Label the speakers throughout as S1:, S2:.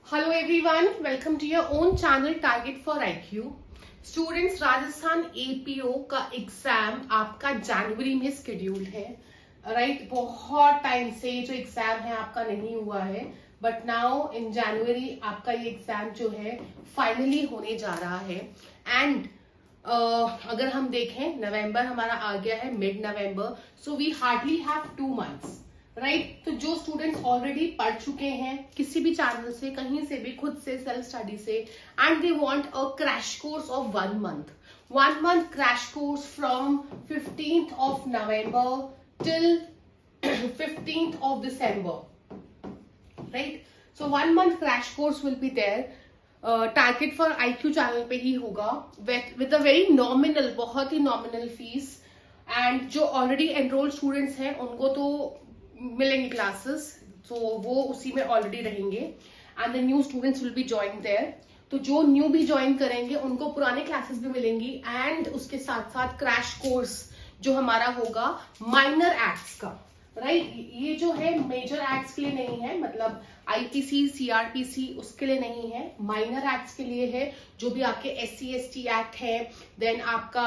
S1: Hello everyone, welcome to your own channel Target for IQ. Students, Rajasthan APO का exam आपका जनवरी में schedule है, right. बहुत टाइम से जो एग्जाम है आपका नहीं हुआ है, बट नाउ इन जनवरी आपका ये एग्जाम जो है फाइनली होने जा रहा है। एंड अगर हम देखें, नवंबर हमारा आ गया है, mid November, so we hardly have 2 months, right. तो जो स्टूडेंट्स ऑलरेडी पढ़ चुके हैं किसी भी चैनल से, कहीं से भी, खुद से, सेल्फ स्टडी से, and they want a crash course of 1 month crash course from 15th of November till 15th of December, right? So 1 month crash course will be there. Target for IQ channel पे ही होगा with a very nominal, बहुत ही nominal fees. And जो already enrolled students हैं उनको तो मिलेंगी classes, तो वो उसी में ऑलरेडी रहेंगे। And the new students will be join there. तो जो न्यू भी ज्वाइन करेंगे उनको पुराने क्लासेस भी मिलेंगी, एंड उसके साथ साथ क्रैश कोर्स जो हमारा होगा माइनर एक्ट्स का, राइट। ये जो है मेजर एक्ट्स के लिए नहीं है, मतलब IPC CRPC उसके लिए नहीं है, माइनर एक्ट्स के लिए है। जो भी आपके SC ST एक्ट है, देन आपका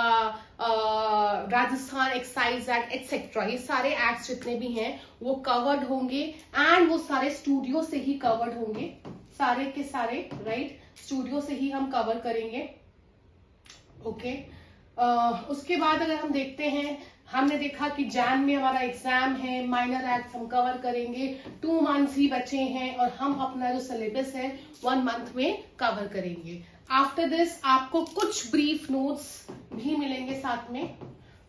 S1: राजस्थान एक्साइज एक्ट एक्सेट्रा, ये सारे एक्ट्स जितने भी हैं वो कवर्ड होंगे, एंड वो सारे स्टूडियो से ही कवर्ड होंगे, सारे के सारे, राइट। स्टूडियो से ही हम कवर करेंगे, ओके। उसके बाद अगर हम देखते हैं, हमने देखा कि जैन में हमारा एग्जाम है, माइनर एक्ट हम कवर करेंगे, 2 मंथ्स ही बचे हैं, और हम अपना जो सिलेबस है 1 मंथ में कवर करेंगे। आफ्टर दिस आपको कुछ ब्रीफ नोट्स भी मिलेंगे साथ में,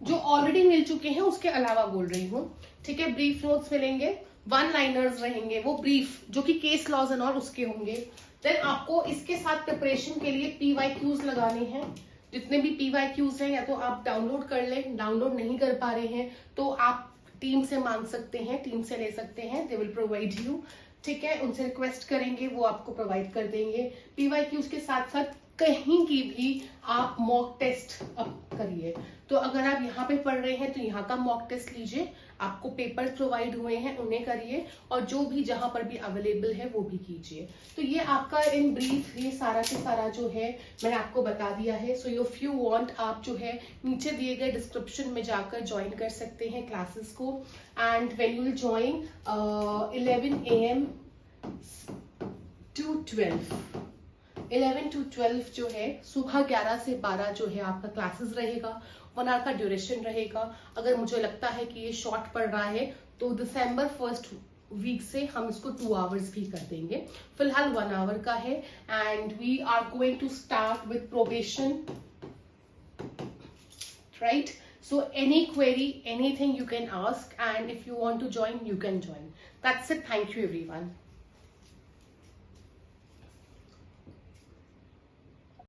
S1: जो ऑलरेडी मिल चुके हैं उसके अलावा बोल रही हूँ, ठीक है। ब्रीफ नोट्स मिलेंगे, 1 लाइनर्स रहेंगे, वो ब्रीफ जो कि केस लॉज एंड ऑल उसके होंगे। देन आपको इसके साथ प्रिपरेशन के लिए PYQs लगाने हैं। जितने भी PYQs हैं या तो आप डाउनलोड कर लें, डाउनलोड नहीं कर पा रहे हैं तो आप टीम से मांग सकते हैं, टीम से ले सकते हैं, दे विल प्रोवाइड यू, ठीक है। उनसे रिक्वेस्ट करेंगे, वो आपको प्रोवाइड कर देंगे। PYQs के साथ साथ कहीं की भी आप मॉक टेस्ट अब करिए। तो अगर आप यहाँ पे पढ़ रहे हैं तो यहाँ का मॉक टेस्ट लीजिए, आपको पेपर प्रोवाइड हुए हैं उन्हें करिए, और जो भी जहां पर भी अवेलेबल है वो भी कीजिए। तो ये आपका इन ब्रीफ ये सारा के सारा जो है मैंने आपको बता दिया है। सो इफ यू वांट, आप जो है नीचे दिए गए डिस्क्रिप्शन में जाकर ज्वाइन कर सकते हैं क्लासेस को। And when you will join 11 AM to 12, 11 to 12 जो है सुबह 11 से 12 जो है आपका क्लासेस रहेगा, 1 आवर का ड्यूरेशन रहेगा। अगर मुझे लगता है कि ये शॉर्ट पड़ रहा है तो दिसंबर 1st वीक से हम इसको 2 आवर्स भी कर देंगे। फिलहाल 1 आवर का है, and we are going to start with probation, right. So any query, anything you can ask, and if you want to join, you can join. That's it. Thank you everyone.